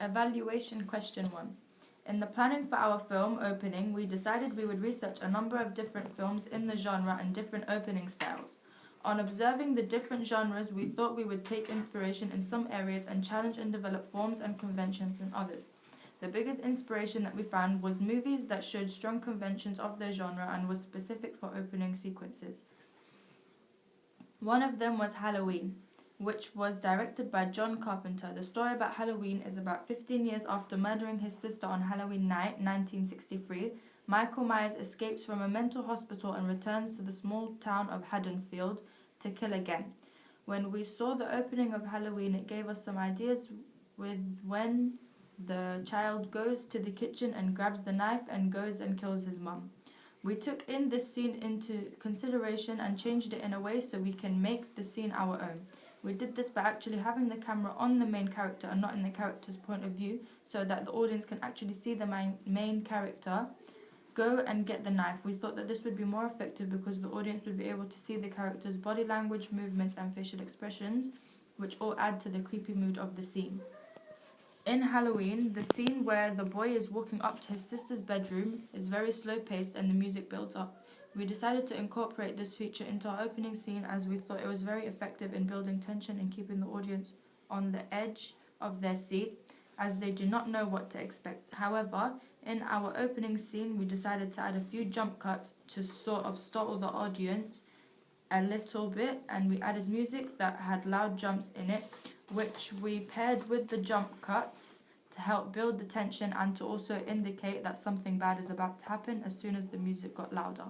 Evaluation question 1. In the planning for our film opening, we decided we would research a number of different films in the genre and different opening styles. On observing the different genres, we thought we would take inspiration in some areas and challenge and develop forms and conventions in others. The biggest inspiration that we found was movies that showed strong conventions of their genre and was specific for opening sequences. One of them was Halloween, which was directed by John Carpenter. The story about Halloween is about 15 years after murdering his sister on Halloween night, 1963. Michael Myers escapes from a mental hospital and returns to the small town of Haddonfield to kill again. When we saw the opening of Halloween, it gave us some ideas with when the child goes to the kitchen and grabs the knife and goes and kills his mum. We took in this scene into consideration and changed it in a way so we can make the scene our own. We did this by actually having the camera on the main character and not in the character's point of view, so that the audience can actually see the main character go and get the knife. We thought that this would be more effective because the audience would be able to see the character's body language, movements and facial expressions, which all add to the creepy mood of the scene. In Halloween, the scene where the boy is walking up to his sister's bedroom is very slow-paced and the music builds up. We decided to incorporate this feature into our opening scene as we thought it was very effective in building tension and keeping the audience on the edge of their seat as they do not know what to expect. However, in our opening scene, we decided to add a few jump cuts to sort of startle the audience a little bit, and we added music that had loud jumps in it, which we paired with the jump cuts to help build the tension and to also indicate that something bad is about to happen as soon as the music got louder.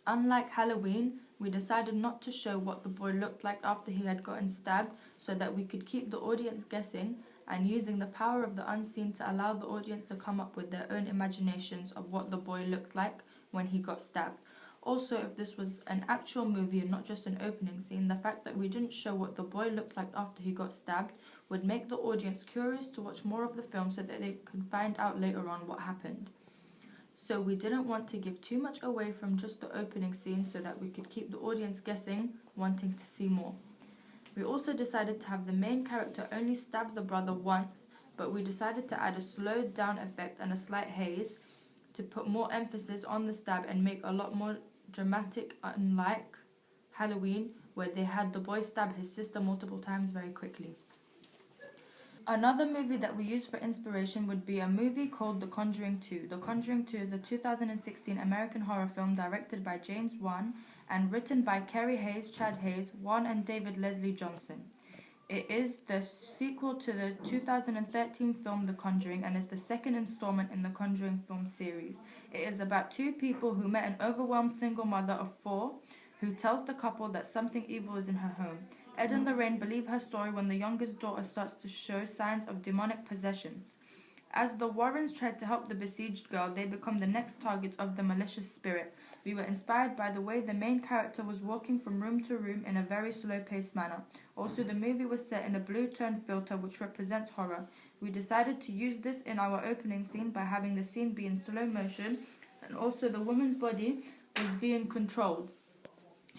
Unlike Halloween, we decided not to show what the boy looked like after he had gotten stabbed so that we could keep the audience guessing and using the power of the unseen to allow the audience to come up with their own imaginations of what the boy looked like when he got stabbed. Also, if this was an actual movie and not just an opening scene, the fact that we didn't show what the boy looked like after he got stabbed would make the audience curious to watch more of the film so that they could find out later on what happened. So we didn't want to give too much away from just the opening scene so that we could keep the audience guessing, wanting to see more. We also decided to have the main character only stab the brother once, but we decided to add a slowed down effect and a slight haze to put more emphasis on the stab and make a lot more dramatic, unlike Halloween, where they had the boy stab his sister multiple times very quickly. Another movie that we used for inspiration would be a movie called The Conjuring 2. The Conjuring 2 is a 2016 American horror film directed by James Wan and written by Kerry Hayes, Chad Hayes, Wan and David Leslie Johnson. It is the sequel to the 2013 film The Conjuring and is the second installment in the Conjuring film series. It is about two people who met an overwhelmed single mother of 4 who tells the couple that something evil is in her home. Ed and Lorraine believe her story when the youngest daughter starts to show signs of demonic possessions. As the Warrens try to help the besieged girl, they become the next targets of the malicious spirit. We were inspired by the way the main character was walking from room to room in a very slow-paced manner. Also, the movie was set in a blue tone filter which represents horror. We decided to use this in our opening scene by having the scene be in slow motion, and also the woman's body was being controlled.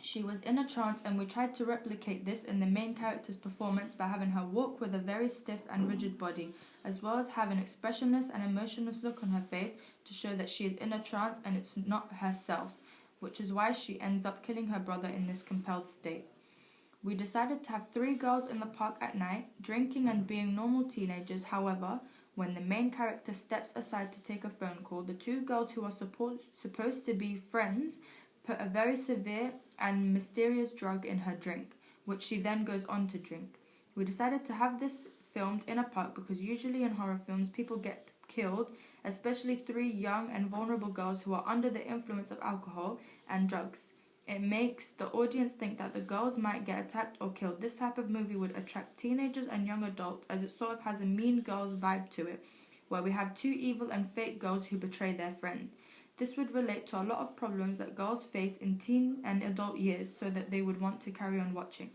She was in a trance, and we tried to replicate this in the main character's performance by having her walk with a very stiff and rigid body, as well as have an expressionless and emotionless look on her face to show that she is in a trance and it's not herself, which is why she ends up killing her brother in this compelled state. We decided to have 3 girls in the park at night, drinking and being normal teenagers. However, when the main character steps aside to take a phone call, the 2 girls who are supposed to be friends put a very severe and mysterious drug in her drink, which she then goes on to drink. We decided to have this filmed in a park because usually in horror films people get killed, especially 3 young and vulnerable girls who are under the influence of alcohol and drugs. It makes the audience think that the girls might get attacked or killed. This type of movie would attract teenagers and young adults as it sort of has a Mean Girls vibe to it, where we have 2 evil and fake girls who betray their friend. This would relate to a lot of problems that girls face in teen and adult years so that they would want to carry on watching.